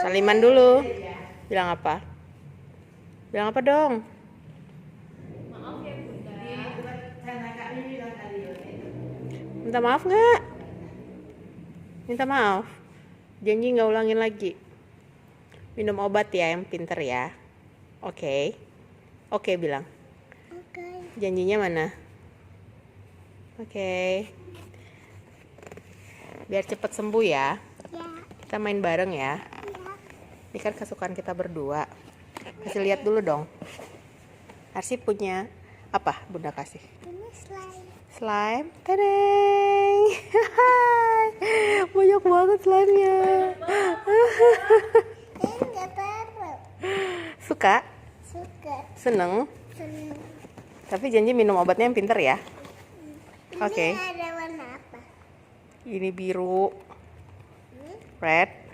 Saliman dulu. Bilang apa? Bilang apa dong? Maaf ya Bunda. Minta maaf nggak? Minta maaf. Janji nggak ulangin lagi. Minum obat ya yang pinter ya. Oke. Oke bilang. Oke. Janjinya mana? Oke. Biar cepet sembuh ya. Ya. Kita main bareng ya. Ya. Ini kan kesukaan kita berdua. Kasih lihat dulu dong. Arsy punya apa? Bunda kasih. Ini slime. Slime. Tadeng. Banyak banget slime-nya. Ini nggak taruh. Suka? Suka. Seneng? Seneng. Tapi janji minum obatnya yang pinter ya. Oke. Ini ada warna apa? Ini biru, red,